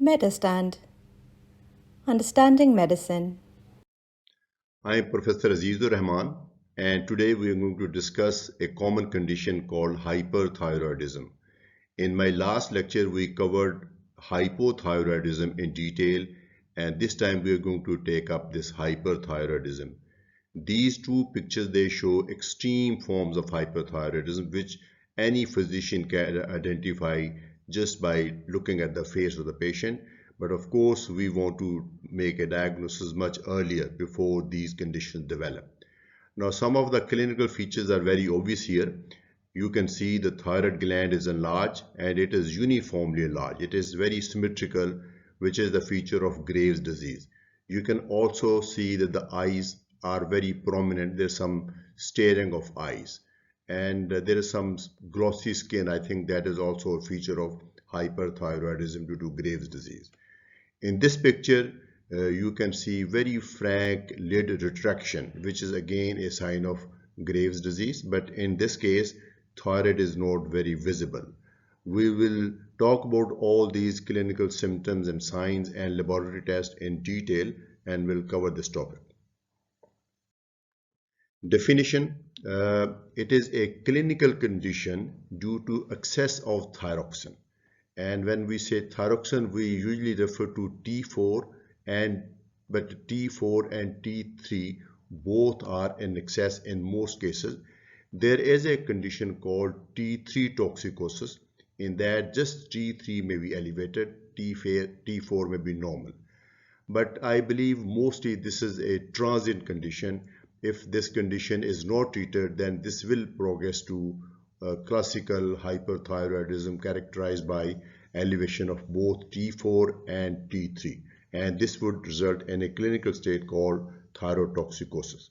MetaStand Understanding Medicine. I am Professor Azizur Rahman, and today we are going to discuss a common condition called hyperthyroidism. In my last lecture, we covered hypothyroidism in detail, and this time we are going to take up this hyperthyroidism. These two pictures they show extreme forms of hyperthyroidism, which any physician can identify just by looking at the face of the patient. But of course, we want to make a diagnosis much earlier before these conditions develop. Now, some of the clinical features are very obvious here. You can see the thyroid gland is enlarged and it is uniformly enlarged. It is very symmetrical, which is the feature of Graves' disease. You can also see that the eyes are very prominent. There's some staring of eyes, and there is some glossy skin. I think that is also a feature of hyperthyroidism due to Graves' disease. In this picture, you can see very frank lid retraction, which is again a sign of Graves' disease, but in this case, thyroid is not very visible. We will talk about all these clinical symptoms and signs and laboratory tests in detail, and we'll cover this topic. Definition: it is a clinical condition due to excess of thyroxine. And when we say thyroxine, we usually refer to T4 and but T4 and T3 both are in excess in most cases. There is a condition called T3 toxicosis in that just T3 may be elevated, T4 may be normal. But I believe mostly this is a transient condition. If this condition is not treated, then this will progress to classical hyperthyroidism characterized by elevation of both T4 and T3. And this would result in a clinical state called thyrotoxicosis.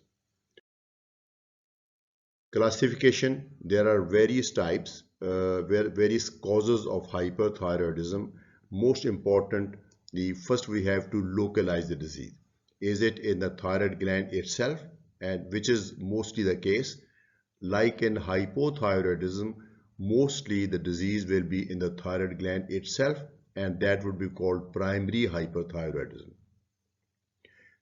Classification: there are various types, various causes of hyperthyroidism. Most important, the first we have to localize the disease. Is it in the thyroid gland itself, and which is mostly the case? Like in hypothyroidism, mostly the disease will be in the thyroid gland itself, and that would be called primary hyperthyroidism.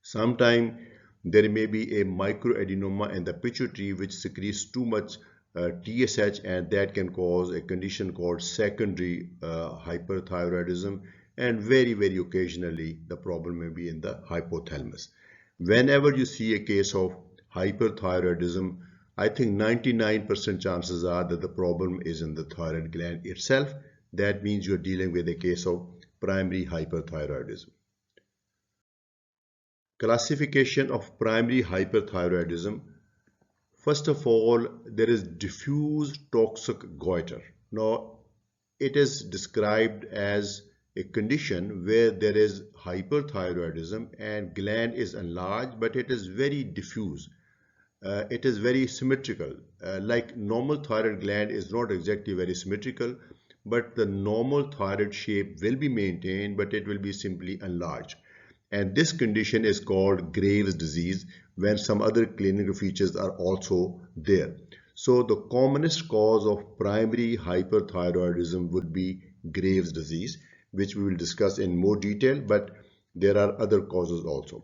Sometimes there may be a microadenoma in the pituitary which secretes too much TSH, and that can cause a condition called secondary hyperthyroidism, and very occasionally the problem may be in the hypothalamus. Whenever you see a case of hyperthyroidism, I think 99% chances are that the problem is in the thyroid gland itself. That means you're dealing with a case of primary hyperthyroidism. Classification of primary hyperthyroidism. First of all, there is diffuse toxic goiter. Now, it is described as a condition where there is hyperthyroidism and gland is enlarged, but it is very diffuse. It is very symmetrical. Like normal thyroid gland is not exactly very symmetrical, but the normal thyroid shape will be maintained, but it will be simply enlarged. And this condition is called Graves' disease when some other clinical features are also there. So the commonest cause of primary hyperthyroidism would be Graves' disease, which we will discuss in more detail, but there are other causes also.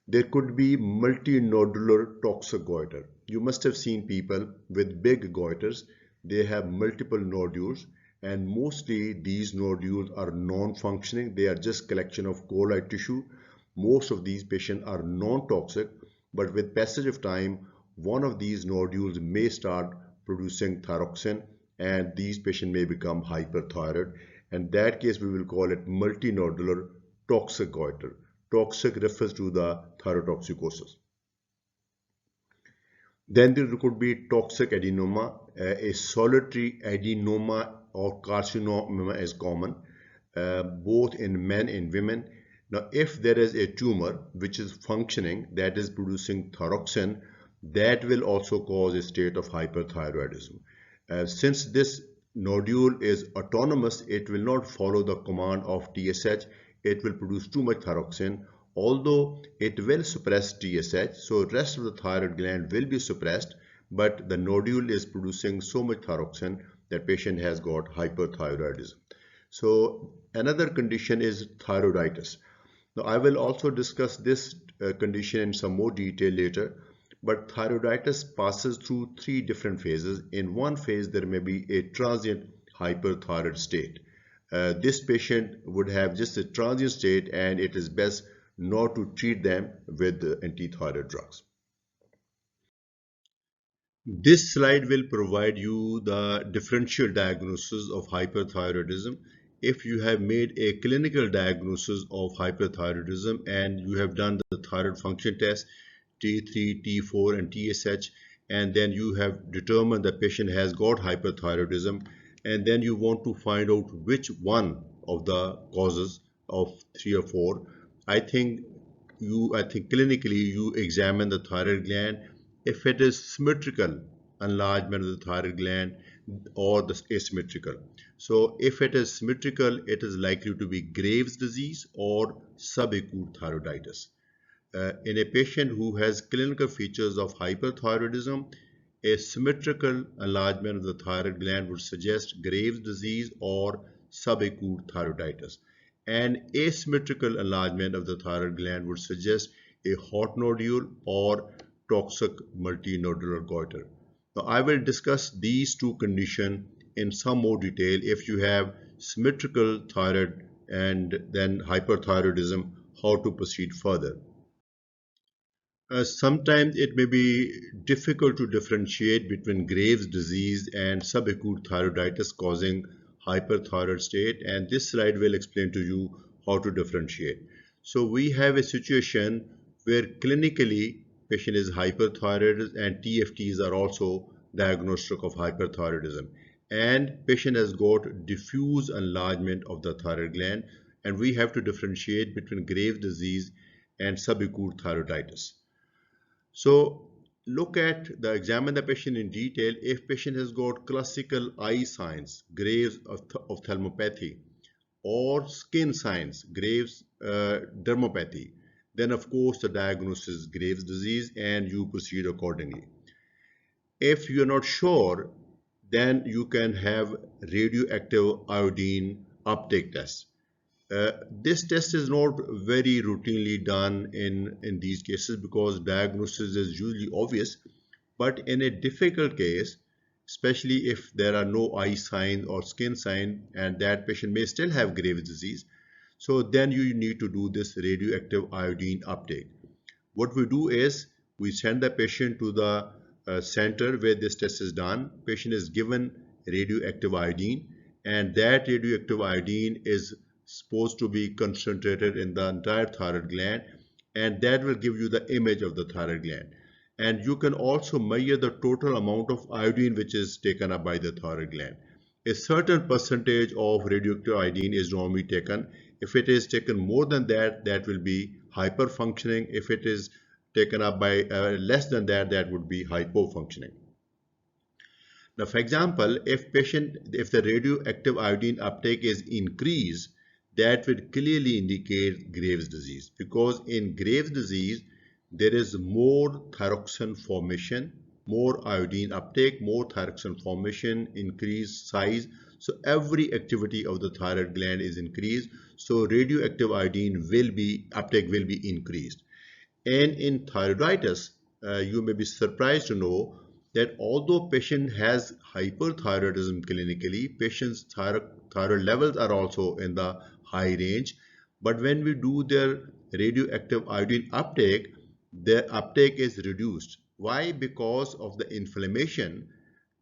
There could be multinodular toxic goiter. You must have seen people with big goiters. They have multiple nodules, and mostly these nodules are non-functioning. They are just collection of colloid tissue. Most of these patients are non-toxic, but with passage of time, one of these nodules may start producing thyroxine, and these patients may become hyperthyroid. In that case, we will call it multinodular toxic goiter. Toxic refers to the thyrotoxicosis. Then there could be toxic adenoma. A solitary adenoma or carcinoma is common, both in men and women. Now, if there is a tumor which is functioning, that is producing thyroxine, that will also cause a state of hyperthyroidism. Since this nodule is autonomous, it will not follow the command of TSH. It will produce too much thyroxine, although it will suppress TSH, so rest of the thyroid gland will be suppressed, but the nodule is producing so much thyroxine that patient has got hyperthyroidism. So Another condition is thyroiditis. Now, I will also discuss this condition in some more detail later, but thyroiditis passes through three different phases. In one phase, there may be a transient hyperthyroid state. This patient would have just a transient state, and it is best not to treat them with antithyroid drugs. This slide will provide you the differential diagnosis of hyperthyroidism. If you have made a clinical diagnosis of hyperthyroidism and you have done the thyroid function test, T3, T4, and TSH, and then you have determined the patient has got hyperthyroidism, and then you want to find out which one of the causes of three or four, I think clinically you examine the thyroid gland. If it is symmetrical enlargement of the thyroid gland or the asymmetrical. So if it is symmetrical, it is likely to be Graves' disease or subacute thyroiditis. In a patient who has clinical features of hyperthyroidism, a symmetrical enlargement of the thyroid gland would suggest Graves' disease or subacute thyroiditis. An asymmetrical enlargement of the thyroid gland would suggest a hot nodule or toxic multinodular goiter. Now, I will discuss these two conditions in some more detail. If you have symmetrical thyroid and then hyperthyroidism, how to proceed further. Sometimes it may be difficult to differentiate between Graves' disease and subacute thyroiditis causing hyperthyroid state, and this slide will explain to you how to differentiate. So we have a situation where clinically patient is hyperthyroid and TFTs are also diagnostic of hyperthyroidism, and patient has got diffuse enlargement of the thyroid gland, and we have to differentiate between Graves' disease and subacute thyroiditis. So examine the patient in detail. If patient has got classical eye signs, Graves of ophthalmopathy, or skin signs, Graves dermopathy, then of course the diagnosis is Graves disease and you proceed accordingly. If you're not sure, then you can have radioactive iodine uptake test. This test is not very routinely done in these cases because diagnosis is usually obvious. But in a difficult case, especially if there are no eye signs or skin sign and that patient may still have Graves' disease, so then you need to do this radioactive iodine uptake. What we do is we send the patient to the center where this test is done. Patient is given radioactive iodine, and that radioactive iodine is supposed to be concentrated in the entire thyroid gland, and that will give you the image of the thyroid gland. And you can also measure the total amount of iodine which is taken up by the thyroid gland. A certain percentage of radioactive iodine is normally taken. If it is taken more than that, that will be hyperfunctioning. If it is taken up by less than that, that would be hypofunctioning. Now, for example, if the radioactive iodine uptake is increased, that would clearly indicate Graves' disease, because in Graves' disease there is more thyroxine formation, more iodine uptake, more thyroxine formation, increased size. So every activity of the thyroid gland is increased. So radioactive iodine uptake will be increased. And in thyroiditis, you may be surprised to know that although patient has hyperthyroidism clinically, patient's thyroid levels are also in the high range. But when we do their radioactive iodine uptake, their uptake is reduced. Why? Because of the inflammation.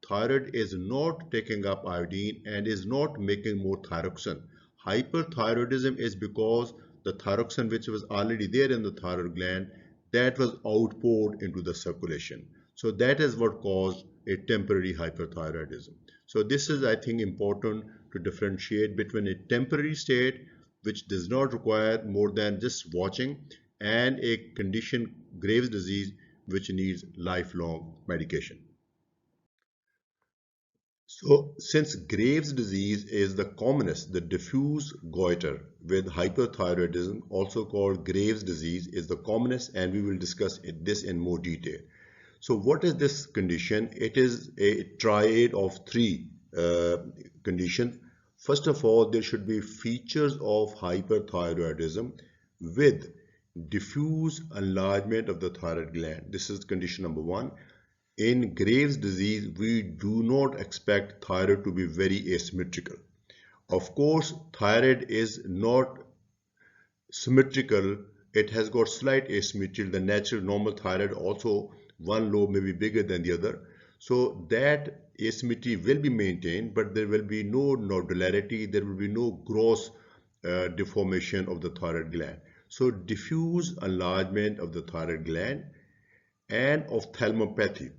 Thyroid is not taking up iodine and is not making more thyroxine. Hyperthyroidism is because the thyroxine which was already there in the thyroid gland, that was outpoured into the circulation. So that is what caused a temporary hyperthyroidism. So this is, I think, important to differentiate between a temporary state which does not require more than just watching and a condition, Graves' disease, which needs lifelong medication. So, since Graves' disease is the commonest, the diffuse goiter with hyperthyroidism, also called Graves' disease, is the commonest, and we will discuss this in more detail. So, what is this condition? It is a triad of three conditions. First of all, there should be features of hyperthyroidism with diffuse enlargement of the thyroid gland. This is condition number one. In Graves' disease, we do not expect thyroid to be very asymmetrical. Of course, thyroid is not symmetrical. It has got slight asymmetry. The natural normal thyroid also, one lobe may be bigger than the other. So that asymmetry will be maintained, but there will be no nodularity, there will be no gross deformation of the thyroid gland. So diffuse enlargement of the thyroid gland and ophthalmopathy.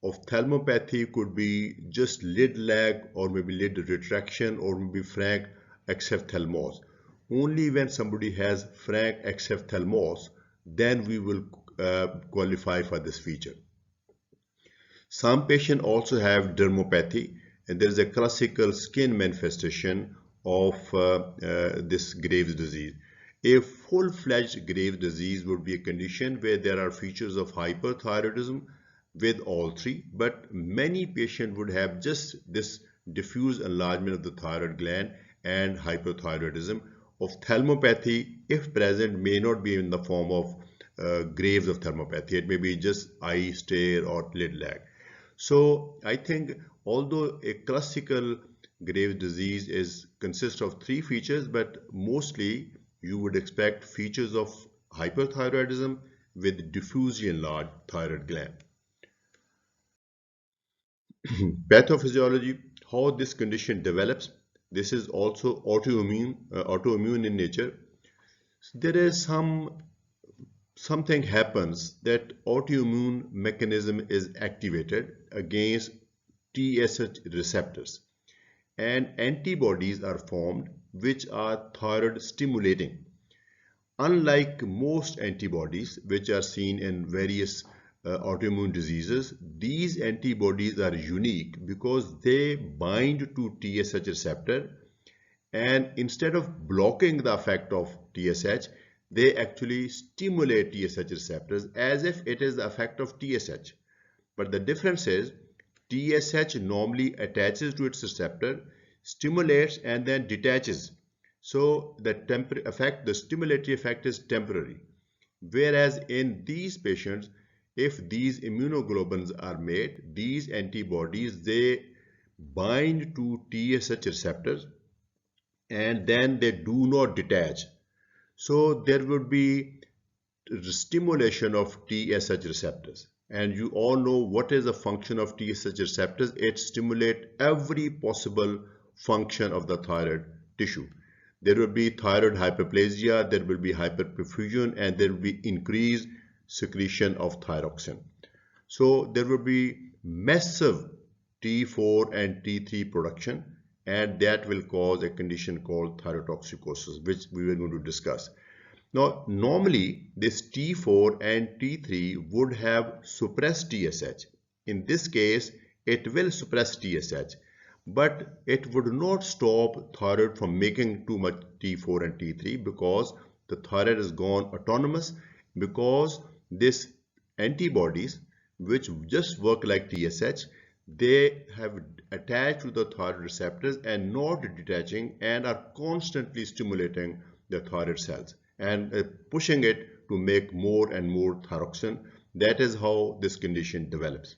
Ophthalmopathy could be just lid lag or maybe lid retraction or maybe frank exophthalmos. Only when somebody has frank exophthalmos, then we will qualify for this feature. Some patients also have dermopathy, and there is a classical skin manifestation of this Graves' disease. A full-fledged Graves' disease would be a condition where there are features of hyperthyroidism with all three, but many patients would have just this diffuse enlargement of the thyroid gland and hyperthyroidism. Ophthalmopathy, if present, may not be in the form of Graves' ophthalmopathy. It may be just eye stare or lid lag. So I think although a classical Graves' disease consists of three features, but mostly you would expect features of hyperthyroidism with diffusely enlarged thyroid gland. Pathophysiology, how this condition develops. This is also autoimmune in nature. There is something happens that autoimmune mechanism is activated against TSH receptors, and antibodies are formed which are thyroid stimulating. Unlike most antibodies which are seen in various autoimmune diseases, these antibodies are unique because they bind to TSH receptor, and instead of blocking the effect of TSH, they actually stimulate TSH receptors as if it is the effect of TSH. But the difference is TSH normally attaches to its receptor, stimulates and then detaches. So the stimulatory effect is temporary. Whereas in these patients, if these immunoglobulins are made, these antibodies, they bind to TSH receptors and then they do not detach. So there would be stimulation of TSH receptors. And you all know what is the function of TSH receptors. It stimulates every possible function of the thyroid tissue. There will be thyroid hyperplasia, there will be hyperperfusion, and there will be increased secretion of thyroxine. So there will be massive T4 and T3 production, and that will cause a condition called thyrotoxicosis, which we were going to discuss. Now, normally this T4 and T3 would have suppressed TSH. In this case, it will suppress TSH, but it would not stop thyroid from making too much T4 and T3 because the thyroid has gone autonomous, because this antibodies which just work like TSH, they have attached to the thyroid receptors and not detaching and are constantly stimulating the thyroid cells and pushing it to make more and more thyroxine. That is how this condition develops.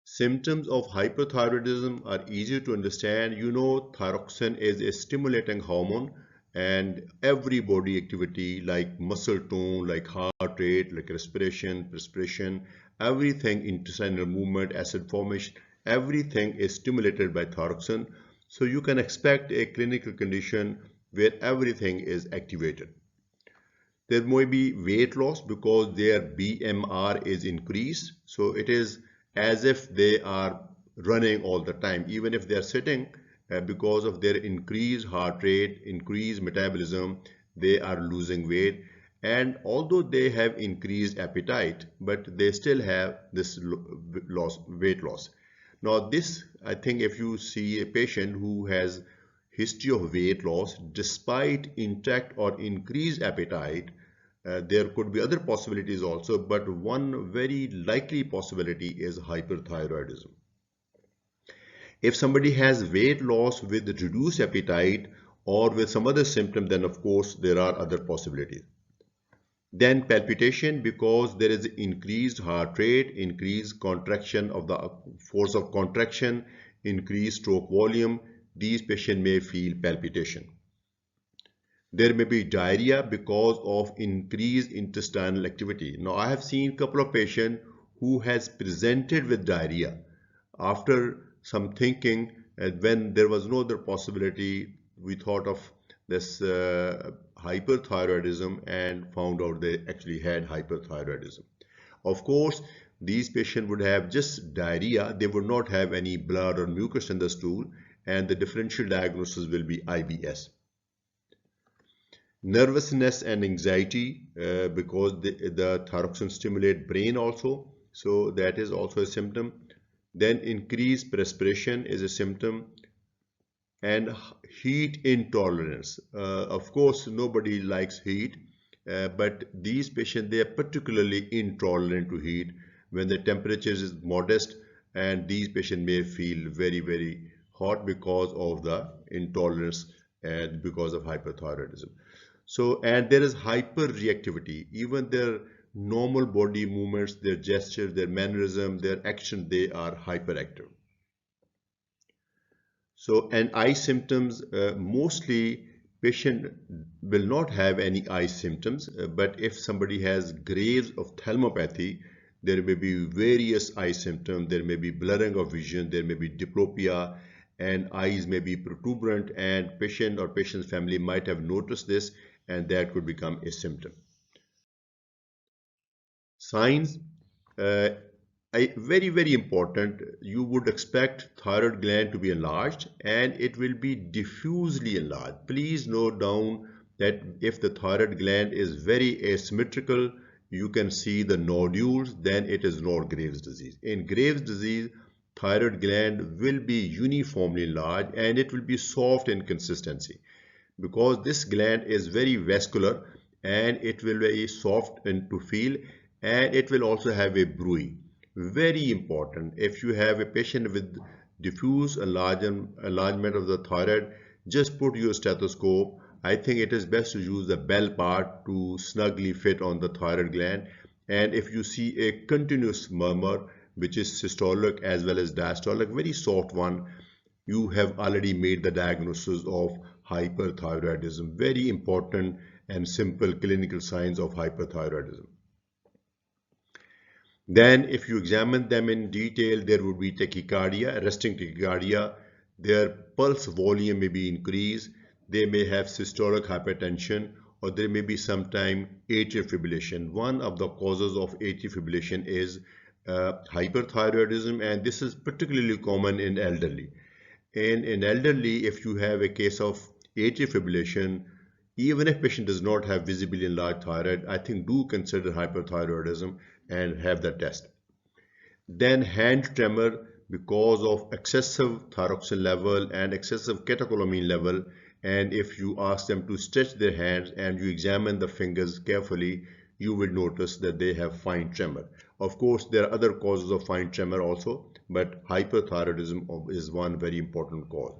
Symptoms of hyperthyroidism are easier to understand. You know, thyroxine is a stimulating hormone, and every body activity like muscle tone, like heart rate, like respiration, perspiration, everything, intestinal movement, acid formation, everything is stimulated by thyroxine. So you can expect a clinical condition where everything is activated. There may be weight loss because their BMR is increased. So it is as if they are running all the time, even if they are sitting, because of their increased heart rate, increased metabolism, they are losing weight. And although they have increased appetite, but they still have this weight loss. Now this, I think if you see a patient who has history of weight loss despite intact or increased appetite, there could be other possibilities also, but one very likely possibility is hyperthyroidism. If somebody has weight loss with reduced appetite or with some other symptom, then of course there are other possibilities. Then palpitation, because there is increased heart rate, increased contraction of the force of contraction, increased stroke volume, these patients may feel palpitation. There may be diarrhea because of increased intestinal activity. Now, I have seen a couple of patients who has presented with diarrhea after some thinking, when there was no other possibility. We thought of this hyperthyroidism and found out they actually had hyperthyroidism. Of course, these patients would have just diarrhea. They would not have any blood or mucus in the stool, and the differential diagnosis will be IBS. Nervousness and anxiety, because the thyroxine stimulate brain also, so that is also a symptom. Then increased perspiration is a symptom, and heat intolerance. Of course, nobody likes heat, but these patients, they are particularly intolerant to heat when the temperature is modest, and these patients may feel very hot because of the intolerance and because of hyperthyroidism. So, and there is hyperreactivity. Even their normal body movements, their gestures, their mannerism, their action, they are hyperactive. So, and eye symptoms, mostly patient will not have any eye symptoms, but if somebody has Graves' ophthalmopathy, there may be various eye symptoms. There may be blurring of vision, there may be diplopia, and eyes may be protuberant, and patient or patient's family might have noticed this, and that could become a symptom. Signs, very important. You would expect thyroid gland to be enlarged, and it will be diffusely enlarged. Please note down that if the thyroid gland is very asymmetrical, you can see the nodules, then it is not Graves' disease. In Graves' disease, thyroid gland will be uniformly enlarged, and it will be soft in consistency, because this gland is very vascular, and it will be very soft and to feel, and it will also have a bruit. Very important. If you have a patient with diffuse enlargement of the thyroid, just put your stethoscope. I think it is best to use the bell part to snugly fit on the thyroid gland. And if you see a continuous murmur, which is systolic as well as diastolic, very soft one, you have already made the diagnosis of hyperthyroidism. Very important and simple clinical signs of hyperthyroidism. Then if you examine them in detail, there would be tachycardia, resting tachycardia. Their pulse volume may be increased. They may have systolic hypertension, or there may be sometime atrial fibrillation. One of the causes of atrial fibrillation is hyperthyroidism, and this is particularly common in elderly. In elderly, if you have a case of atrial fibrillation, even if patient does not have visibly enlarged thyroid, I think do consider hyperthyroidism and have the test. Then hand tremor because of excessive thyroxine level and excessive catecholamine level, and if you ask them to stretch their hands and you examine the fingers carefully, you will notice that they have fine tremor. Of course, there are other causes of fine tremor also, but hyperthyroidism is one very important cause.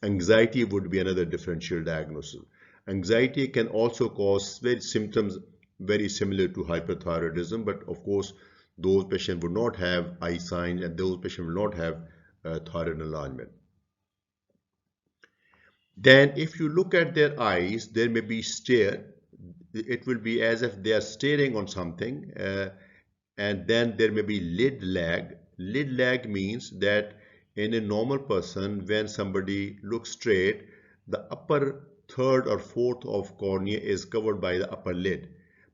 Anxiety would be another differential diagnosis. Anxiety can also cause symptoms very similar to hyperthyroidism, but of course, those patients would not have eye signs, and those patients will not have thyroid enlargement. Then if you look at their eyes, there may be stare. It will be as if they are staring on something, and then there may be lid lag. Lid lag means that in a normal person, when somebody looks straight, the upper third or fourth of cornea is covered by the upper lid.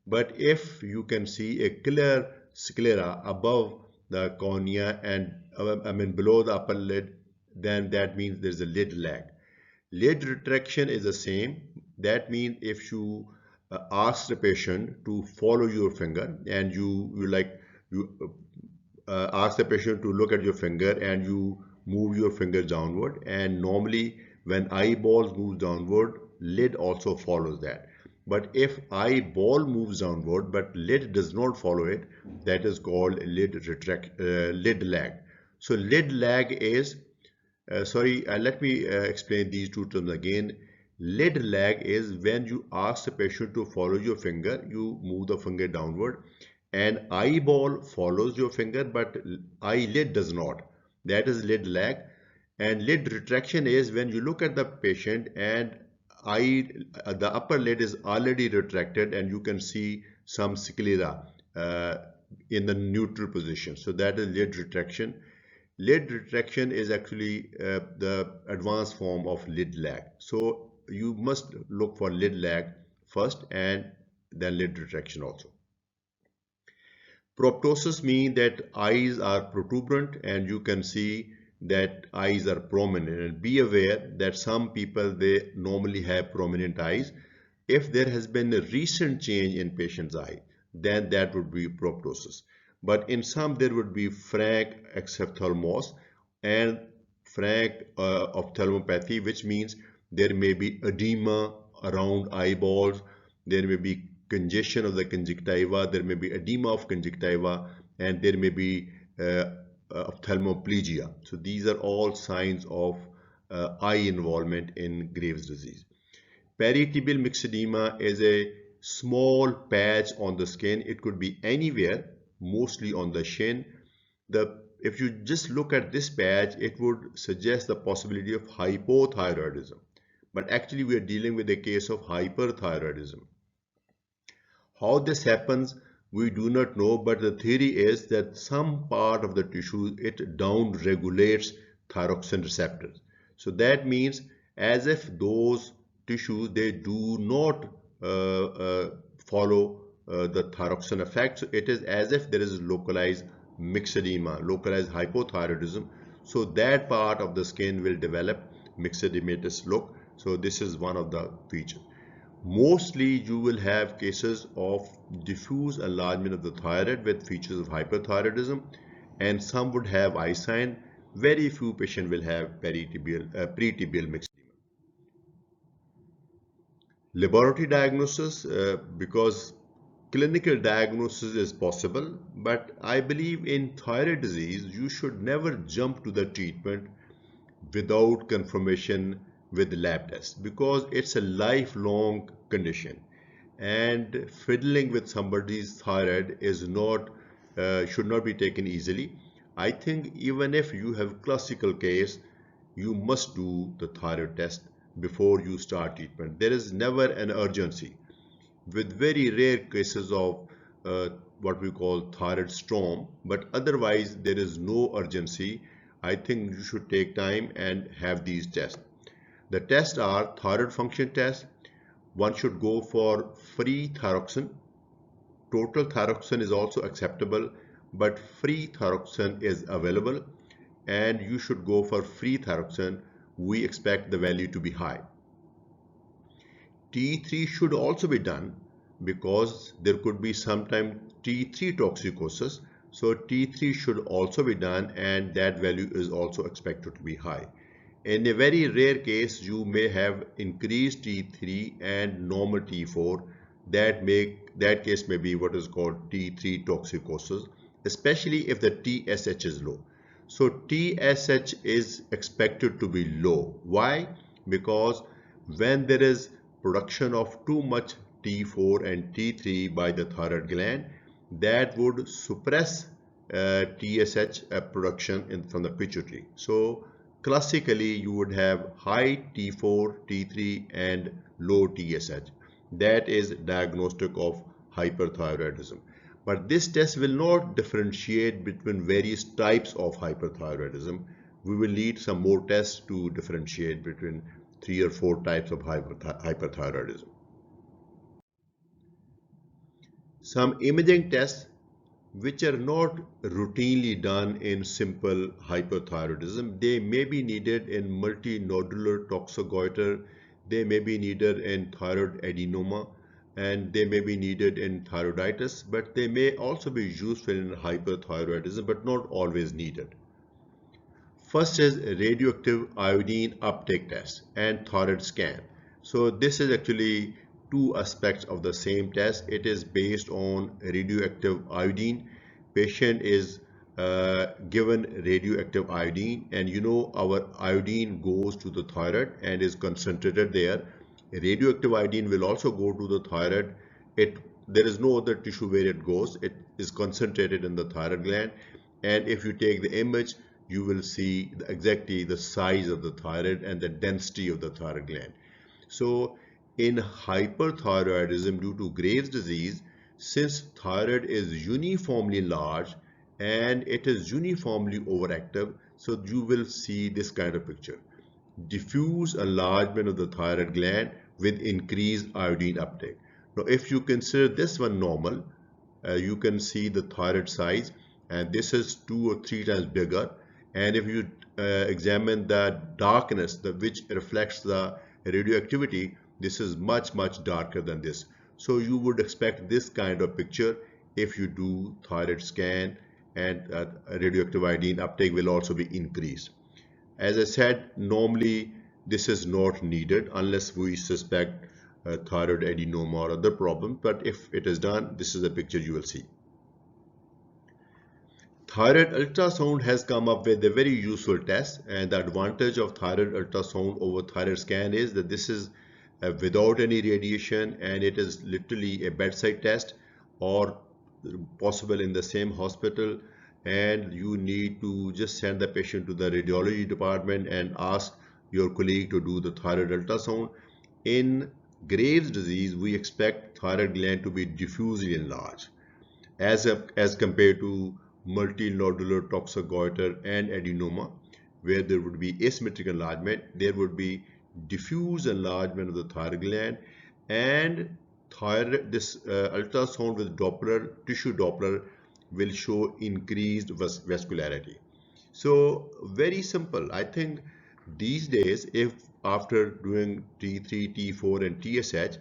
But if you can see a clear sclera above the cornea and below the upper lid, then that means there's a lid lag. Lid retraction is the same. That means if you ask the patient to follow your finger, and you ask the patient to look at your finger and you move your finger downward, and normally when eyeballs move downward, lid also follows that. But if eyeball moves downward but lid does not follow it, that is called lid lag. So lid lag is Let me explain these two terms again. Lid lag is when you ask the patient to follow your finger, you move the finger downward, and eyeball follows your finger, but eyelid does not. That is lid lag. And lid retraction is when you look at the patient and the upper lid is already retracted and you can see some sclera in the neutral position. So that is lid retraction. Lid retraction is actually the advanced form of lid lag. So you must look for lid lag first and then lid retraction also. Proptosis means that eyes are protuberant and you can see that eyes are prominent. And be aware that some people, they normally have prominent eyes. If there has been a recent change in patient's eye, then that would be proptosis. But in some, there would be frank exophthalmos and frank ophthalmopathy, which means there may be edema around eyeballs, there may be congestion of the conjunctiva, there may be edema of conjunctiva, and there may be ophthalmoplegia. So these are all signs of eye involvement in Graves' disease. Peritibial myxedema is a small patch on the skin. It could be anywhere, mostly on the shin. If you just look at this patch, it would suggest the possibility of hypothyroidism. But actually, we are dealing with a case of hyperthyroidism. How this happens, we do not know, but the theory is that some part of the tissue, it down regulates thyroxine receptors. So that means as if those tissues, they do not follow the thyroxine effect. So it is as if there is localized myxedema, localized hypothyroidism. So that part of the skin will develop myxedematous look. So this is one of the features. Mostly you will have cases of diffuse enlargement of the thyroid with features of hyperthyroidism, and some would have eye sign. Very few patients will have pretibial myxedema. Laboratory diagnosis, because clinical diagnosis is possible, but I believe in thyroid disease, you should never jump to the treatment without confirmation with lab tests, because it's a lifelong condition and fiddling with somebody's thyroid is not should not be taken easily. I think even if you have classical case, you must do the thyroid test before you start treatment. There is never an urgency. With very rare cases of what we call thyroid storm, but otherwise there is no urgency. I think you should take time and have these tests. The tests are thyroid function test. One should go for free thyroxine. Total thyroxine is also acceptable, but free thyroxine is available, and you should go for free thyroxine. We expect the value to be high. T3 should also be done because there could be sometime T3 toxicosis. So T3 should also be done, and that value is also expected to be high. In a very rare case, you may have increased T3 and normal T4. That case may be what is called T3 toxicosis, especially if the TSH is low. So TSH is expected to be low. Why? Because when there is production of too much T4 and T3 by the thyroid gland, that would suppress TSH production from the pituitary. So classically, you would have high T4, T3 and low TSH. That is diagnostic of hyperthyroidism. But this test will not differentiate between various types of hyperthyroidism. We will need some more tests to differentiate between 3 or 4 types of hyperthyroidism. Some imaging tests which are not routinely done in simple hyperthyroidism. They may be needed in multinodular toxogoiter, they may be needed in thyroid adenoma, and they may be needed in thyroiditis, but they may also be useful in hyperthyroidism, but not always needed. First is radioactive iodine uptake test and thyroid scan. So this is actually two aspects of the same test. It is based on radioactive iodine. Patient is given radioactive iodine, and you know our iodine goes to the thyroid and is concentrated there. Radioactive iodine will also go to the thyroid. There is no other tissue where it goes. It is concentrated in the thyroid gland, and if you take the image, you will see exactly the size of the thyroid and the density of the thyroid gland. So in hyperthyroidism due to Graves' disease, since thyroid is uniformly large and it is uniformly overactive, so you will see this kind of picture. Diffuse enlargement of the thyroid gland with increased iodine uptake. Now if you consider this one normal, you can see the thyroid size, and this is 2 or 3 times bigger. And if you examine the darkness, which reflects the radioactivity, this is much darker than this. So you would expect this kind of picture if you do thyroid scan, and radioactive iodine uptake will also be increased. As I said, normally this is not needed unless we suspect thyroid adenoma or other problem, but if it is done, this is the picture you will see. Thyroid ultrasound has come up with a very useful test, and the advantage of thyroid ultrasound over thyroid scan is that this is without any radiation, and it is literally a bedside test or possible in the same hospital, and you need to just send the patient to the radiology department and ask your colleague to do the thyroid ultrasound. In Graves' disease, we expect thyroid gland to be diffusely enlarged as compared to multinodular toxic goiter and adenoma, where there would be asymmetric enlargement. There would be diffuse enlargement of the thyroid gland, and this ultrasound with Doppler, tissue Doppler, will show increased vascularity. So very simple. I think these days, if after doing T3, T4 and TSH,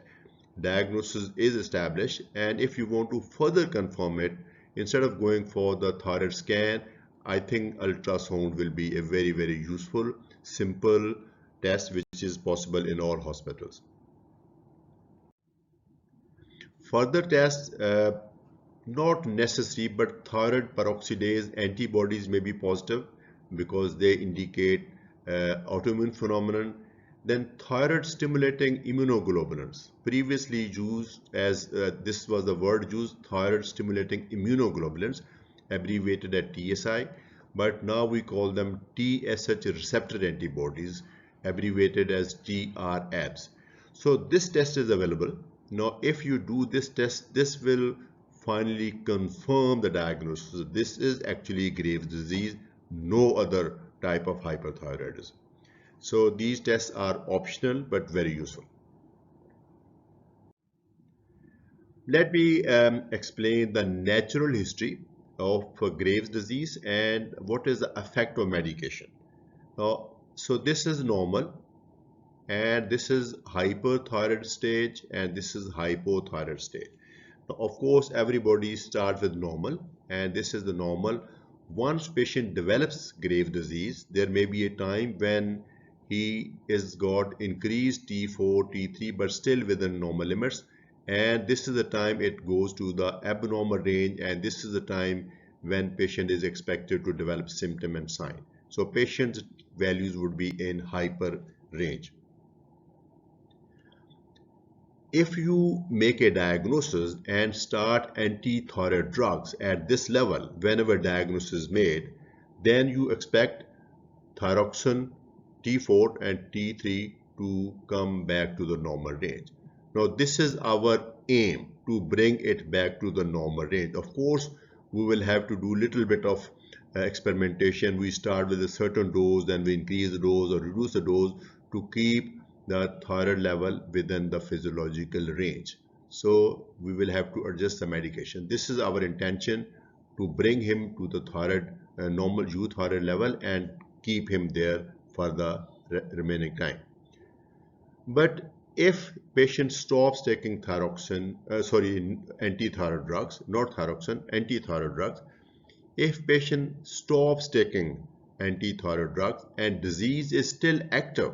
diagnosis is established, and if you want to further confirm it, instead of going for the thyroid scan, I think ultrasound will be a very useful, simple test which is possible in all hospitals. Further tests, not necessary, but thyroid peroxidase antibodies may be positive because they indicate autoimmune phenomenon. Then thyroid stimulating immunoglobulins, previously used as this was the word used, thyroid stimulating immunoglobulins, abbreviated as TSI, but now we call them TSH receptor antibodies, abbreviated as TRAbs. So this test is available. Now if you do this test, this will finally confirm the diagnosis. This is actually Graves' disease, no other type of hyperthyroidism. So these tests are optional but very useful. Let me explain the natural history of Graves' disease and what is the effect of medication. So this is normal, and this is hyperthyroid stage, and this is hypothyroid stage. Now, of course, everybody starts with normal, and this is the normal. Once patient develops Graves' disease, there may be a time when he is got increased T4, T3, but still within normal limits. And this is the time it goes to the abnormal range, and this is the time when patient is expected to develop symptom and sign. So patient's values would be in hyper range. If you make a diagnosis and start anti-thyroid drugs at this level, whenever diagnosis is made, then you expect thyroxine, T4 and T3 to come back to the normal range. Now this is our aim, to bring it back to the normal range. Of course, we will have to do little bit of experimentation. We start with a certain dose, then we increase the dose or reduce the dose to keep the thyroid level within the physiological range. So we will have to adjust the medication. This is our intention, to bring him to the thyroid normal euthyroid level and keep him there for the remaining time. But if patient stops taking anti-thyroid drugs, not thyroxine, anti-thyroid drugs, if patient stops taking anti-thyroid drugs and disease is still active,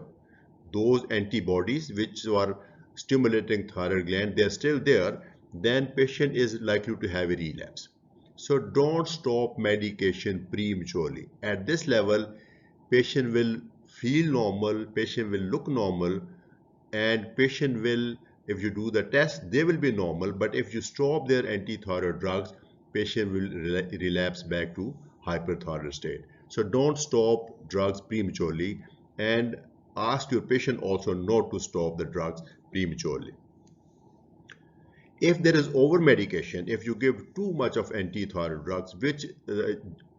those antibodies which are stimulating thyroid gland, they are still there, then patient is likely to have a relapse. So don't stop medication prematurely. At this level, patient will feel normal, patient will look normal, and patient will, if you do the test, they will be normal. But if you stop their anti-thyroid drugs, patient will relapse back to hyperthyroid state. So don't stop drugs prematurely, and ask your patient also not to stop the drugs prematurely. If there is over medication, if you give too much of anti-thyroid drugs, which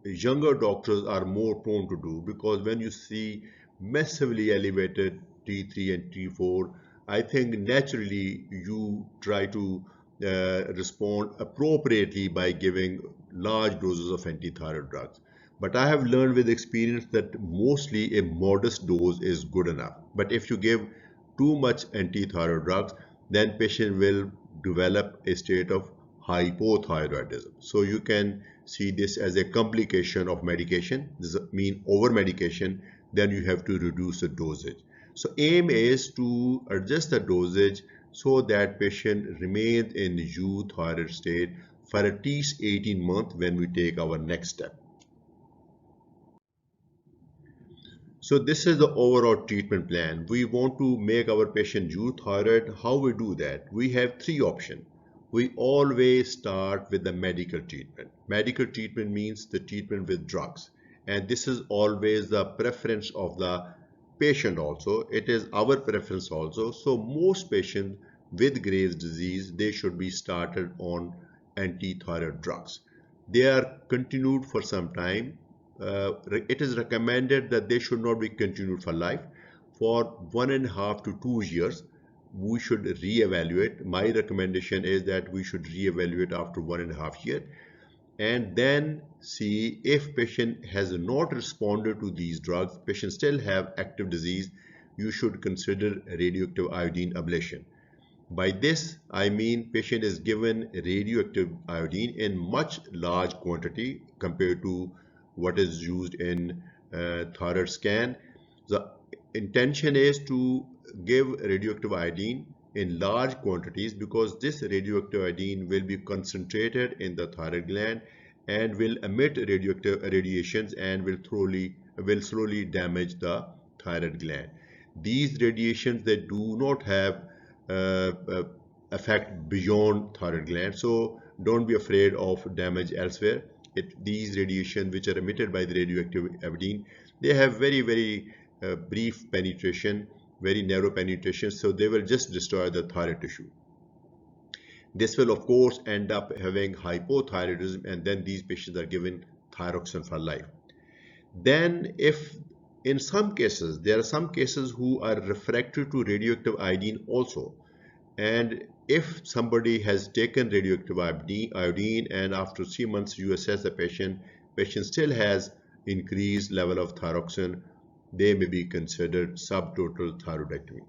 younger doctors are more prone to do, because when you see massively elevated T3 and T4, I think naturally you try to respond appropriately by giving large doses of anti-thyroid drugs. But I have learned with experience that mostly a modest dose is good enough. But if you give too much anti-thyroid drugs, then patient will develop a state of hypothyroidism. So you can see this as a complication of medication. This means over medication, then you have to reduce the dosage. So aim is to adjust the dosage so that patient remains in euthyroid state for at least 18 months when we take our next step. So this is the overall treatment plan. We want to make our patient euthyroid. How we do that? We have three options. We always start with the medical treatment. Medical treatment means the treatment with drugs. And this is always the preference of the patient also. It is our preference also. So most patients with Graves' disease, they should be started on anti-thyroid drugs. They are continued for some time. It is recommended that they should not be continued for life. For 1.5 to 2 years, we should reevaluate. My recommendation is that we should reevaluate after 1.5 years, and then see if patient has not responded to these drugs, patient still have active disease, you should consider radioactive iodine ablation. By this, I mean patient is given radioactive iodine in much large quantity compared to what is used in thyroid scan. The intention is to give radioactive iodine in large quantities because this radioactive iodine will be concentrated in the thyroid gland and will emit radioactive radiations and will slowly damage the thyroid gland. These radiations, they do not have effect beyond thyroid gland, so don't be afraid of damage elsewhere. These radiations which are emitted by the radioactive iodine, they have very brief penetration, very narrow penetration, so they will just destroy the thyroid tissue. This will of course end up having hypothyroidism, and then these patients are given thyroxine for life. Then if in some cases, there are some cases who are refractory to radioactive iodine also, and if somebody has taken radioactive iodine and after 3 months you assess the patient still has increased level of thyroxine, they may be considered subtotal thyroidectomy.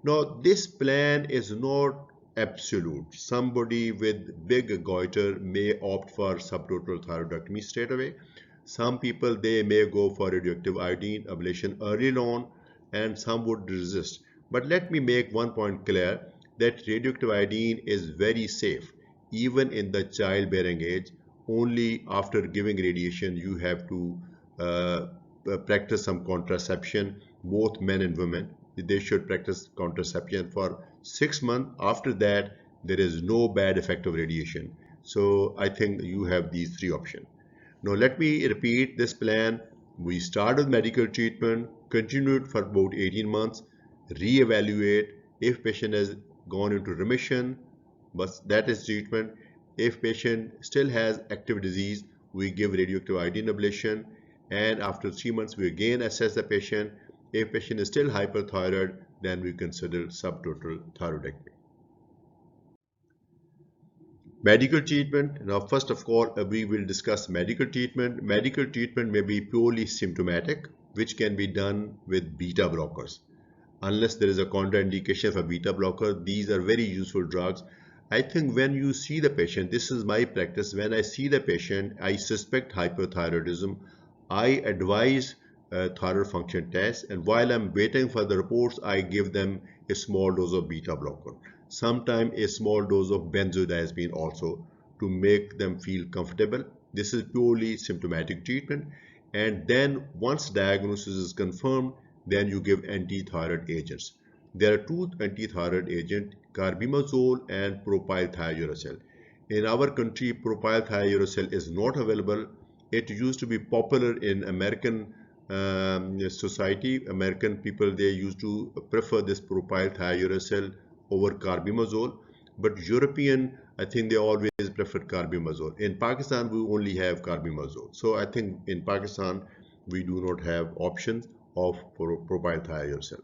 Now this plan is not absolute. Somebody with big goiter may opt for subtotal thyroidectomy straight away. Some people, they may go for radioactive iodine ablation early on, and some would resist. But let me make one point clear, that radioactive iodine is very safe even in the childbearing age. Only after giving radiation you have to practice some contraception. Both men and women, they should practice contraception for 6 months. After that, there is no bad effect of radiation. So I think you have these three options. Now let me repeat this plan. We start with medical treatment, continued for about 18 months, reevaluate. If patient has gone into remission, but that is treatment. If patient still has active disease, we give radioactive iodine ablation, and after 3 months we again assess the patient. If patient is still hyperthyroid, then we consider subtotal thyroidectomy. Medical treatment. Now first of all, we will discuss medical treatment. Medical treatment may be purely symptomatic, which can be done with beta blockers. Unless there is a contraindication for beta blocker, these are very useful drugs. I think when you see the patient, this is my practice, when I see the patient, I suspect hyperthyroidism, I advise thyroid function test, and while I'm waiting for the reports, I give them a small dose of beta blocker. Sometimes a small dose of benzodiazepine also to make them feel comfortable. This is purely symptomatic treatment. And then once diagnosis is confirmed, then you give anti-thyroid agents. There are two anti-thyroid agents, carbimazole and propylthiouracil. In our country, propylthiouracil is not available. It used to be popular in American society. American people, they used to prefer this propylthiouracil over carbimazole, but European, I think they always preferred carbimazole. In Pakistan, we only have carbimazole. So I think in Pakistan, we do not have options of propylthiouracil.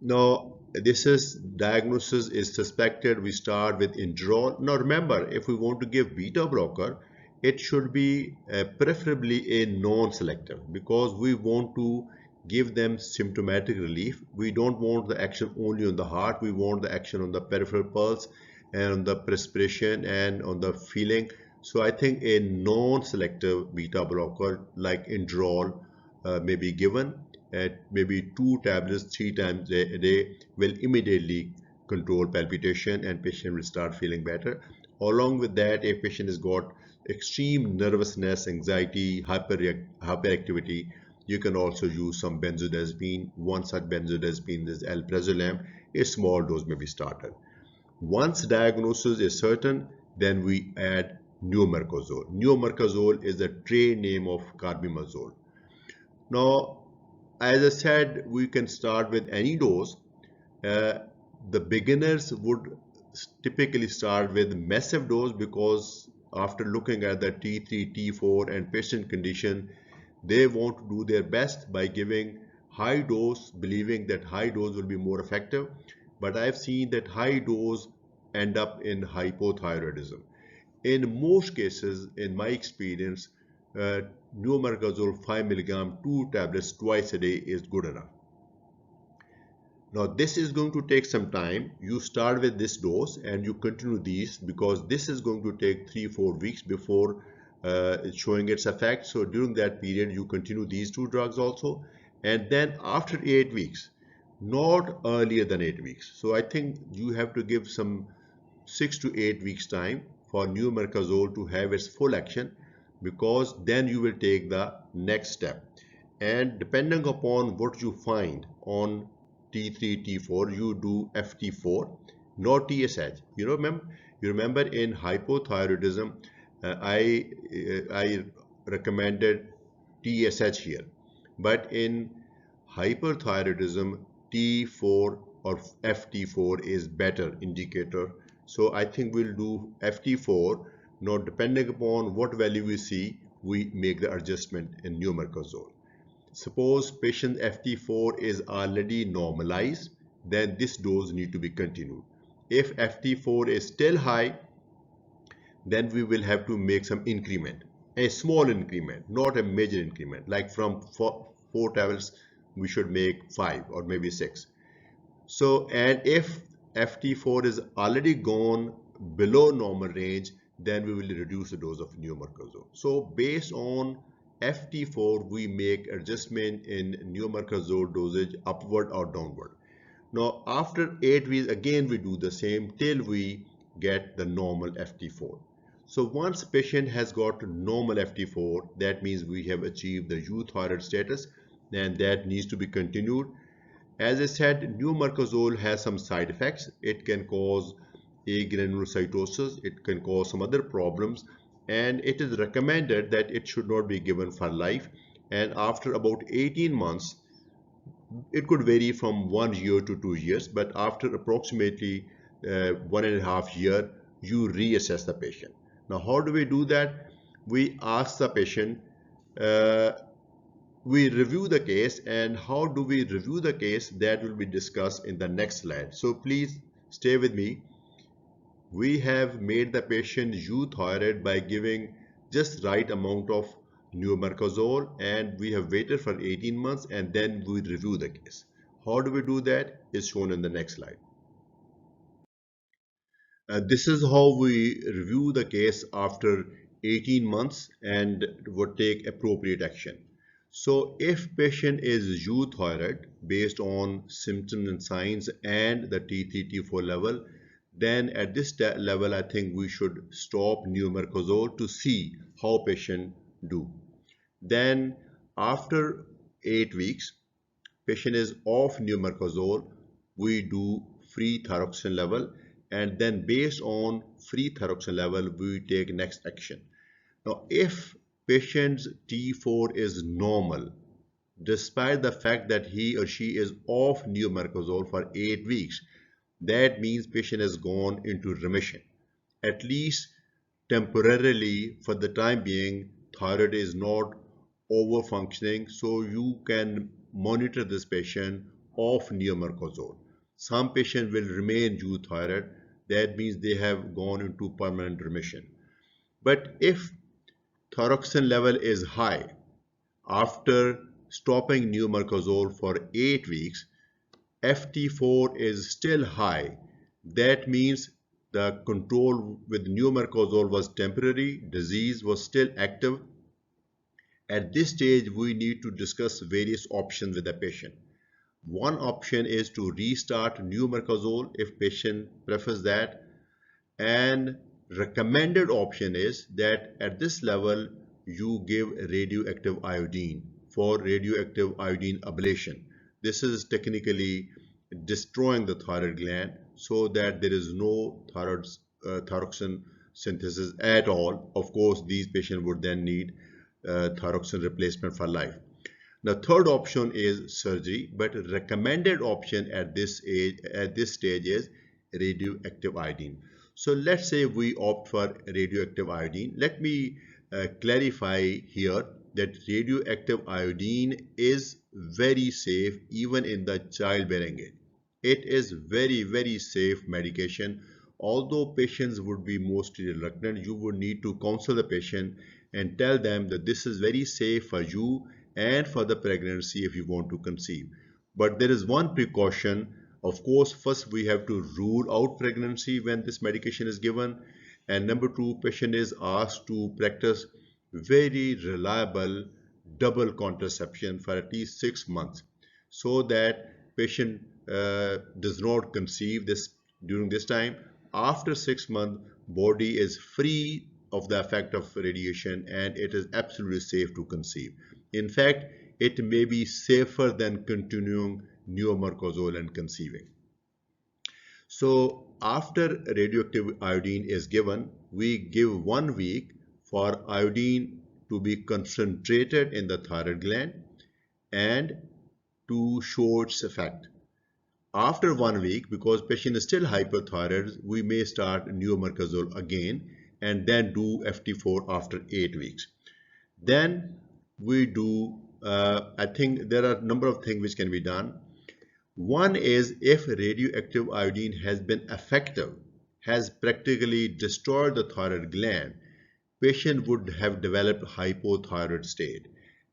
Now, this is diagnosis is suspected. We start with Inderal. Now, remember, if we want to give beta blocker, it should be preferably a non-selective, because we want to give them symptomatic relief. We don't want the action only on the heart. We want the action on the peripheral pulse and on the perspiration and on the feeling. So I think a non-selective beta blocker like Inderal may be given at maybe 2 tablets 3 times a day will immediately control palpitation and patient will start feeling better. Along with that, if patient has got extreme nervousness, anxiety, hyperactivity, you can also use some benzodiazepine. One such benzodiazepine is alprazolam. A small dose may be started. Once diagnosis is certain, then we add neomercazole. Neomercazole is the trade name of carbimazole. Now, as I said, we can start with any dose. The beginners would typically start with massive dose, because after looking at the T3, T4 and patient condition, they want to do their best by giving high dose, believing that high dose will be more effective. But I've seen that high dose end up in hypothyroidism. In most cases, in my experience, neomercazole 5 milligram, 2 tablets twice a day is good enough. Now this is going to take some time. You start with this dose and you continue these, because this is going to take 3-4 weeks before it's showing its effect. So during that period, you continue these two drugs also. And then after 8 weeks, not earlier than 8 weeks. So I think you have to give some 6 to 8 weeks time for neomercazole to have its full action, because then you will take the next step. And depending upon what you find on T3, T4, you do FT4, not TSH. You remember in hypothyroidism, I recommended TSH here, but in hyperthyroidism, T4 or FT4 is better indicator. So I think we'll do FT4. Now, depending upon what value we see, we make the adjustment in neomercazole. Suppose patient FT4 is already normalized, then this dose need to be continued. If FT4 is still high, then we will have to make some increment, a small increment, not a major increment. Like from 4 tablets, we should make 5 or maybe 6. So, and if FT4 is already gone below normal range, then we will reduce the dose of neomercazole. So based on FT4, we make adjustment in neomercazole dosage upward or downward. Now after 8 weeks, again we do the same till we get the normal FT4. So once patient has got normal FT4, that means we have achieved the euthyroid status, and that needs to be continued. As I said, neomercazole has some side effects. It can cause agranulocytosis, it can cause some other problems, and it is recommended that it should not be given for life. And after about 18 months, it could vary from 1 year to 2 years, but after approximately 1.5 years, you reassess the patient. Now, how do we do that? We ask the patient, we review the case, and how do we review the case, that will be discussed in the next slide. So please stay with me. We have made the patient euthyroid by giving just right amount of neomercazole, and we have waited for 18 months, and then we review the case. How do we do that is shown in the next slide. This is how we review the case after 18 months and would take appropriate action. So if patient is euthyroid based on symptoms and signs and the T3, T4 level, then at this level, I think we should stop neomercazole to see how patient do. Then after 8 weeks, patient is off neomercazole, we do free thyroxine level, and then based on free thyroxine level, we take next action. Now, if patient's T4 is normal, despite the fact that he or she is off neomercazole for 8 weeks, that means patient has gone into remission. At least temporarily, for the time being, thyroid is not over functioning, so you can monitor this patient off neomercazole. Some patient will remain euthyroid, that means they have gone into permanent remission. But if thyroxine level is high after stopping neomercazole for 8 weeks, FT4 is still high. That means the control with neomercazole was temporary, disease was still active. At this stage, we need to discuss various options with the patient. One option is to restart neomercazole if patient prefers that, and recommended option is that at this level you give radioactive iodine for radioactive iodine ablation. This is technically destroying the thyroid gland so that there is no thyroxine synthesis at all. Of course, these patients would then need thyroxine replacement for life. The third option is surgery, but recommended option at this stage is radioactive iodine. So let's say we opt for radioactive iodine. Let me clarify here that radioactive iodine is very safe even in the childbearing age. It is very safe medication. Although patients would be mostly reluctant, you would need to counsel the patient and tell them that this is very safe for you and for the pregnancy if you want to conceive. But there is one precaution. Of course, first we have to rule out pregnancy when this medication is given. And number two, patient is asked to practice very reliable double contraception for at least 6 months so that patient does not conceive this during this time. After 6 months, body is free of the effect of radiation and it is absolutely safe to conceive. In fact, it may be safer than continuing neomercazole and conceiving. So after radioactive iodine is given, we give 1 week for iodine to be concentrated in the thyroid gland and to show its effect. After 1 week, because patient is still hyperthyroid, we may start neomercazole again and then do FT4 after 8 weeks. Then we do, I think there are a number of things which can be done. One is if radioactive iodine has been effective, has practically destroyed the thyroid gland, patient would have developed hypothyroid state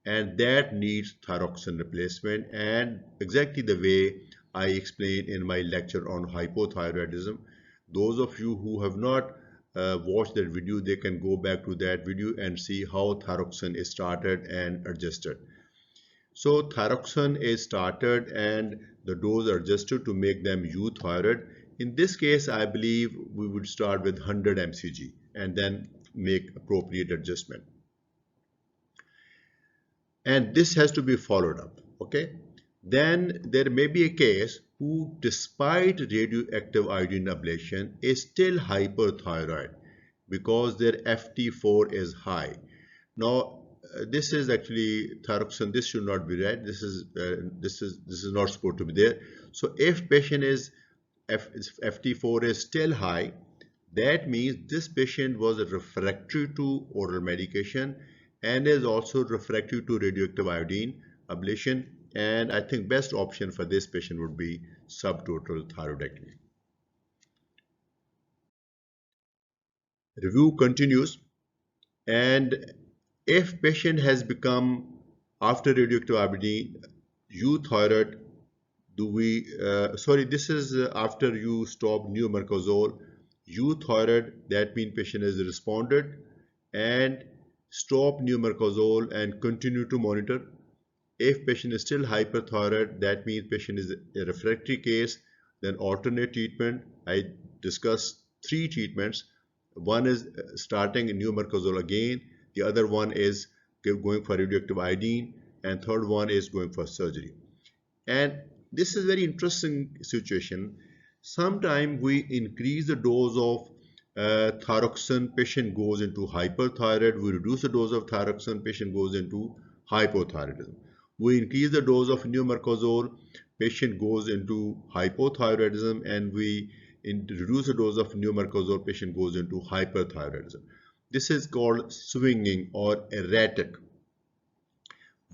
and that needs thyroxine replacement, and exactly the way I explained in my lecture on hypothyroidism. Those of you who have not watched that video, they can go back to that video and see how thyroxine is started and adjusted. So thyroxine is started and the dose are adjusted to make them euthyroid. In this case, I believe we would start with 100 mcg and then make appropriate adjustment. And this has to be followed up, okay? Then there may be a case who, despite radioactive iodine ablation, is still hyperthyroid because their FT4 is high. Now, this is actually thyroxine. This should not be read. This is not supposed to be there. So if patient is FT4 is still high, that means this patient was refractory to oral medication and is also refractory to radioactive iodine ablation. And I think best option for this patient would be subtotal thyroidectomy. Review continues, and if patient has become after radioactive iodine euthyroid, this is after you stop neomercazole, euthyroid, that means patient has responded and stop neomercazole and continue to monitor. If patient is still hyperthyroid, that means patient is a refractory case, then alternate treatment. I discuss three treatments. One is starting newmarkazole again, the other one is going for radioactive iodine, and third one is going for surgery. And this is very interesting situation. Sometimes we increase the dose of thyroxine, patient goes into hyperthyroid. We reduce the dose of thyroxine, patient goes into hypothyroidism. We increase the dose of newmarkazole, patient goes into hypothyroidism, and we reduce the dose of newmarkazole, patient goes into hyperthyroidism. This is called swinging or erratic.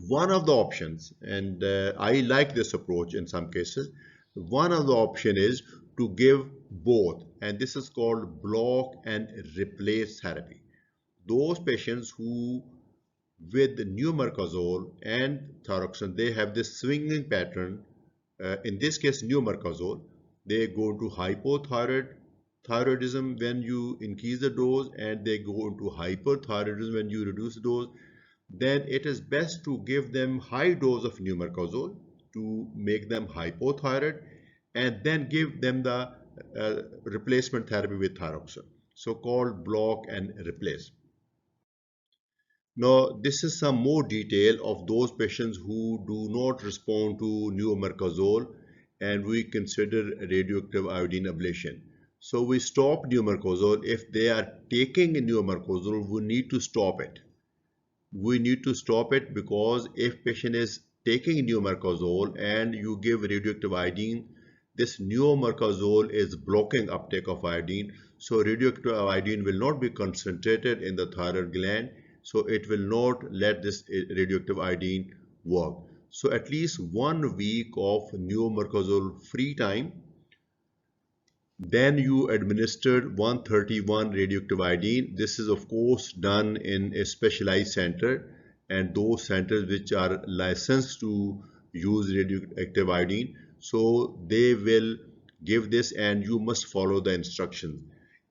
One of the options, and I like this approach in some cases, one of the option is to give both, and this is called block and replace therapy. Those patients who with newmarkazole and thyroxine, they have this swinging pattern. In this case, newmarkazole, they go to hypothyroidism when you increase the dose, and they go into hyperthyroidism when you reduce the dose. Then it is best to give them high dose of newmarkazole to make them hypothyroid, and then give them the replacement therapy with thyroxine, so called block and replace. Now, this is some more detail of those patients who do not respond to newmarkazole, and we consider radioactive iodine ablation. So we stop newmarkazole. If they are taking newmarkazole, we need to stop it. We need to stop it because if patient is taking newmarkazole and you give radioactive iodine, this newmarkazole is blocking uptake of iodine. So radioactive iodine will not be concentrated in the thyroid gland, so it will not let this radioactive iodine work. So at least 1 week of newmarkazole free time. Then you administered 131 radioactive iodine. This is of course done in a specialized center, and those centers which are licensed to use radioactive iodine. So they will give this, and you must follow the instructions.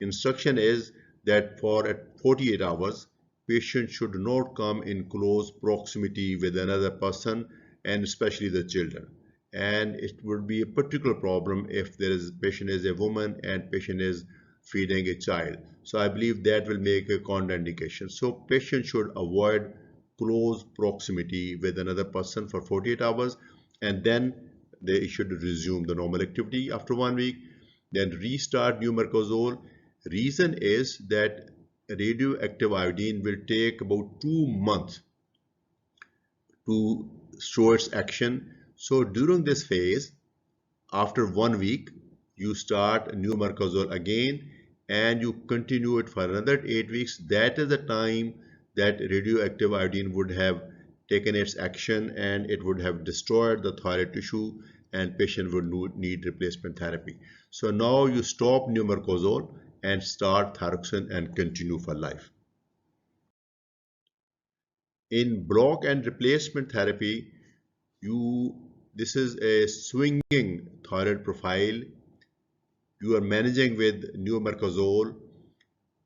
Instruction is that for 48 hours, patient should not come in close proximity with another person, and especially the children. And it would be a particular problem if there is patient is a woman and patient is feeding a child. So I believe that will make a contraindication. So patient should avoid close proximity with another person for 48 hours, and then they should resume the normal activity after 1 week. Then restart newmarkazole. Reason is that radioactive iodine will take about 2 months to show its action. So during this phase, after 1 week, you start newmarkazole again, and you continue it for another 8 weeks. That is the time that radioactive iodine would have taken its action, and it would have destroyed the thyroid tissue, and patient would need replacement therapy. So now you stop newmarkazole and start thyroxine and continue for life. In block and replacement therapy, this is a swinging thyroid profile. You are managing with newmarkazole.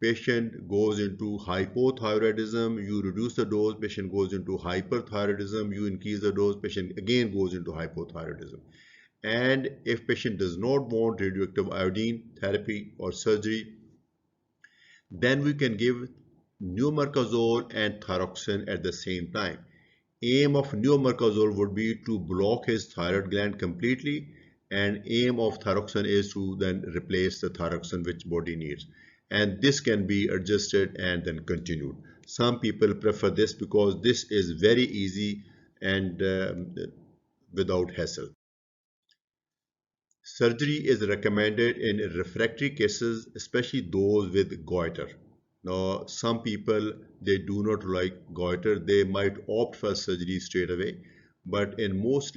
Patient goes into hypothyroidism. You reduce the dose, patient goes into hyperthyroidism. You increase the dose, patient again goes into hypothyroidism. And if patient does not want radioactive iodine therapy or surgery, then we can give newmarkazole and thyroxine at the same time. Aim of newmarkazole would be to block his thyroid gland completely, and aim of thyroxine is to then replace the thyroxine which body needs. And this can be adjusted and then continued. Some people prefer this because this is very easy and without hassle. Surgery is recommended in refractory cases, especially those with goiter. Now, some people, they do not like goiter. They might opt for surgery straight away. But in most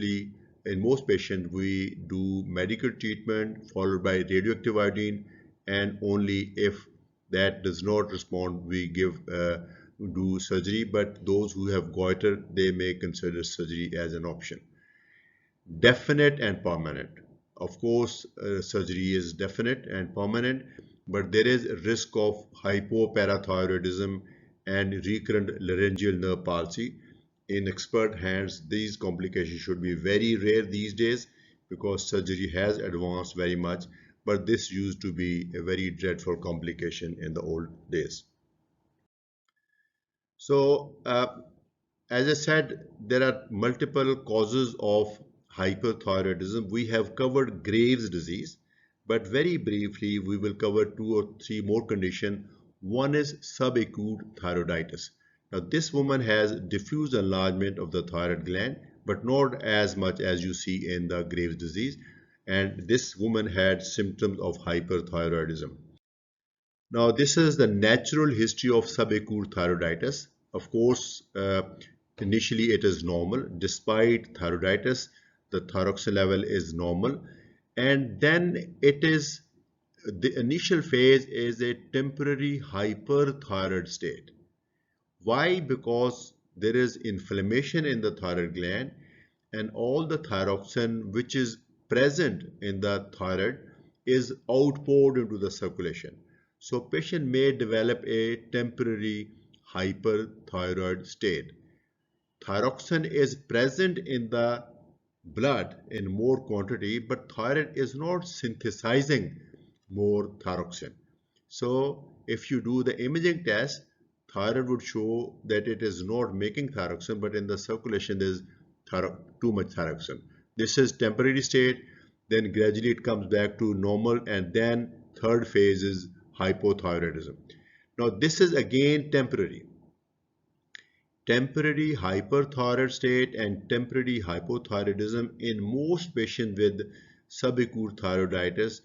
patients, we do medical treatment followed by radioactive iodine, and only if that does not respond, we do surgery. But those who have goiter, they may consider surgery as an option. Definite and permanent. Of course, surgery is definite and permanent, but there is a risk of hypoparathyroidism and recurrent laryngeal nerve palsy. In expert hands, these complications should be very rare these days because surgery has advanced very much. but this used to be a very dreadful complication in the old days. So, as I said, there are multiple causes of hyperthyroidism. We have covered Graves' disease, but very briefly, we will cover 2 or 3 more conditions. One is subacute thyroiditis. Now, this woman has diffuse enlargement of the thyroid gland, but not as much as you see in the Graves' disease. And this woman had symptoms of hyperthyroidism. Now, this is the natural history of subacute thyroiditis. Of course, initially it is normal. Despite thyroiditis, the thyroxine level is normal. And then the initial phase is a temporary hyperthyroid state. Why? Because there is inflammation in the thyroid gland and all the thyroxine which is present in the thyroid is outpoured into the circulation. So patient may develop a temporary hyperthyroid state. Thyroxine is present in the blood in more quantity, but thyroid is not synthesizing more thyroxine. So if you do the imaging test, thyroid would show that it is not making thyroxine, but in the circulation there is too much thyroxine. This is temporary state, then gradually it comes back to normal, and then third phase is hypothyroidism. Now this is again temporary. Temporary hyperthyroid state and temporary hypothyroidism in most patients with subacute thyroiditis,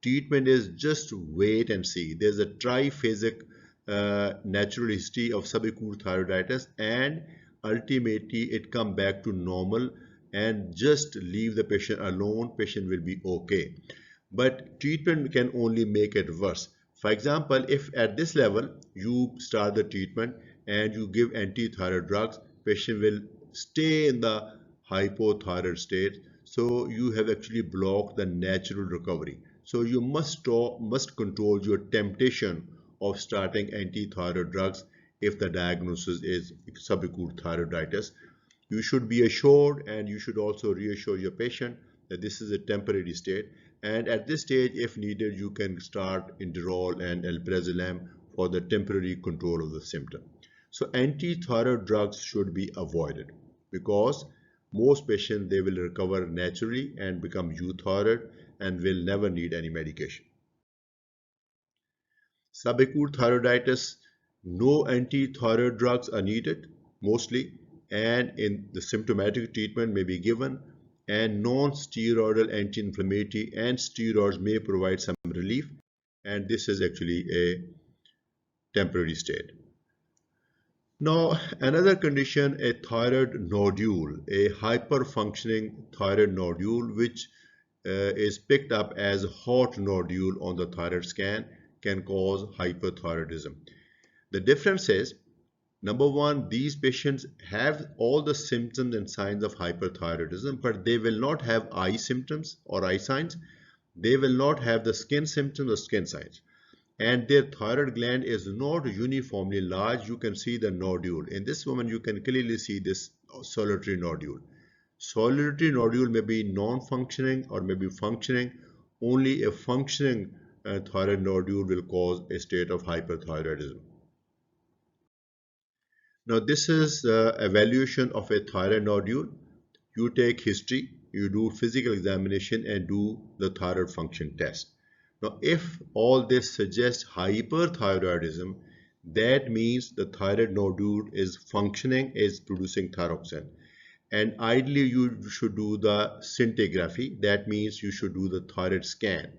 treatment is just wait and see. There's a triphasic natural history of subacute thyroiditis, and ultimately it come back to normal, and just leave the patient alone, patient will be okay. But treatment can only make it worse. For example, if at this level you start the treatment and you give anti-thyroid drugs, patient will stay in the hypothyroid state. So you have actually blocked the natural recovery. So you must control your temptation of starting anti-thyroid drugs if the diagnosis is subacute thyroiditis. You should be assured, and you should also reassure your patient that this is a temporary state, and at this stage if needed you can start Indirol and Alprazolam for the temporary control of the symptom. So anti-thyroid drugs should be avoided because most patients they will recover naturally and become euthyroid and will never need any medication. Subacute thyroiditis, no anti-thyroid drugs are needed mostly, and in the symptomatic treatment may be given, and non-steroidal anti-inflammatory and steroids may provide some relief, and this is actually a temporary state. Now, another condition, a thyroid nodule, a hyperfunctioning thyroid nodule, which is picked up as hot nodule on the thyroid scan, can cause hyperthyroidism. The difference is, number one, these patients have all the symptoms and signs of hyperthyroidism, but they will not have eye symptoms or eye signs. They will not have the skin symptoms or skin signs. And their thyroid gland is not uniformly large. You can see the nodule. In this woman, you can clearly see this solitary nodule. Solitary nodule may be non-functioning or may be functioning. Only a functioning thyroid nodule will cause a state of hyperthyroidism. Now this is evaluation of a thyroid nodule. You take history, you do physical examination and do the thyroid function test. Now if all this suggests hyperthyroidism, that means the thyroid nodule is functioning, is producing thyroxine. And ideally you should do the scintigraphy. That means you should do the thyroid scan.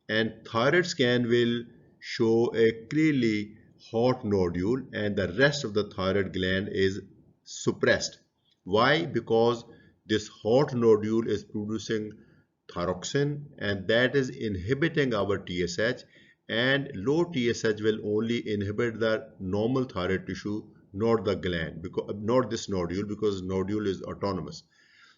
And thyroid scan will show a clearly hot nodule and the rest of the thyroid gland is suppressed. Why? Because this hot nodule is producing thyroxine and that is inhibiting our TSH, and low TSH will only inhibit the normal thyroid tissue, not the gland, because not this nodule, because nodule is autonomous.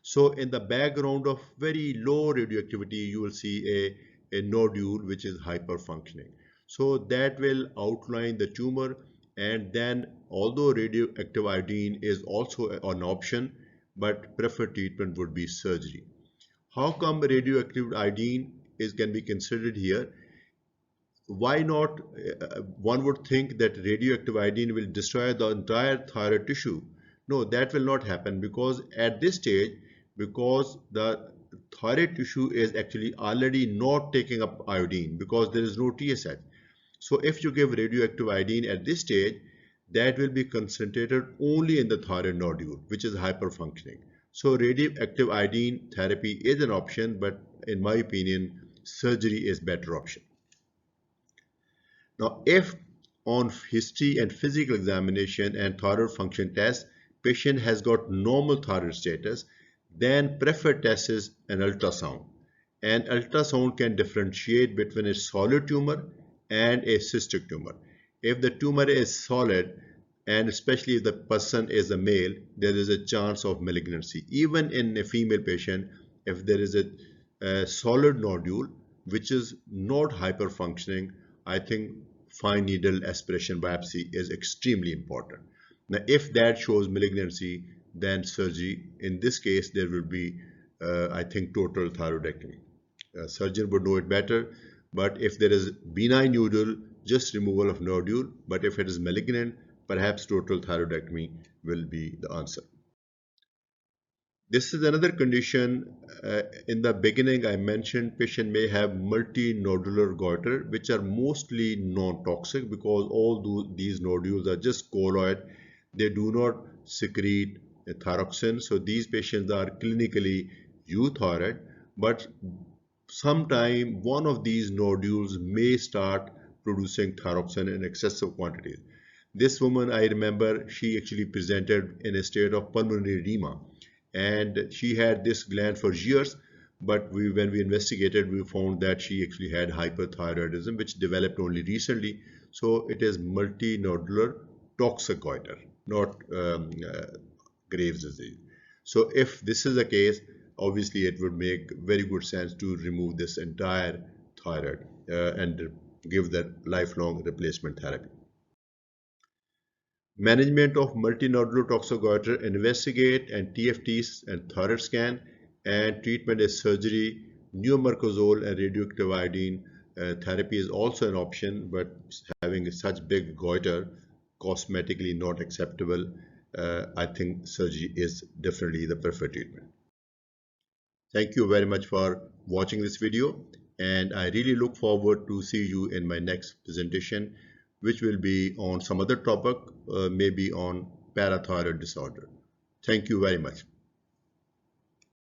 So in the background of very low radioactivity, you will see a nodule which is hyperfunctioning. So that will outline the tumor, and then although radioactive iodine is also an option, but preferred treatment would be surgery. How come radioactive iodine can be considered here. Why not? One would think that radioactive iodine will destroy the entire thyroid tissue. No, that will not happen, because at this stage, because the thyroid tissue is actually already not taking up iodine because there is no TSH. So if you give radioactive iodine at this stage, that will be concentrated only in the thyroid nodule, which is hyperfunctioning. So radioactive iodine therapy is an option, but in my opinion, surgery is better option. Now, if on history and physical examination and thyroid function test, patient has got normal thyroid status, then preferred test is an ultrasound. And ultrasound can differentiate between a solid tumor and a cystic tumor. If the tumor is solid, and especially if the person is a male, there is a chance of malignancy. Even in a female patient, if there is a solid nodule which is not hyperfunctioning, I think fine needle aspiration biopsy is extremely important. Now, if that shows malignancy, then surgery. In this case, there will be, I think, total thyroidectomy. Surgeon would know it better, but if there is benign nodule, just removal of nodule. But if it is malignant, perhaps total thyroidectomy will be the answer. This is another condition. In the beginning, I mentioned patient may have multinodular goiter, which are mostly non-toxic because all these nodules are just colloid. They do not secrete thyroxine. So these patients are clinically euthyroid, but sometime one of these nodules may start producing thyroxine in excessive quantities. This woman, I remember, she actually presented in a state of pulmonary edema, and she had this gland for years, but when we investigated, we found that she actually had hyperthyroidism, which developed only recently. So it is multinodular toxic goiter, not Graves' disease. So if this is the case, obviously it would make very good sense to remove this entire thyroid and give that lifelong replacement therapy. Management of multinodular toxic goiter: investigate and TFTs and thyroid scan, and treatment is surgery. Neomercazole and radioactive iodine therapy is also an option, but having such big goiter, cosmetically not acceptable. I think surgery is definitely the preferred treatment. Thank you very much for watching this video, and I really look forward to see you in my next presentation, which will be on some other topic, maybe on parathyroid disorder. Thank you very much.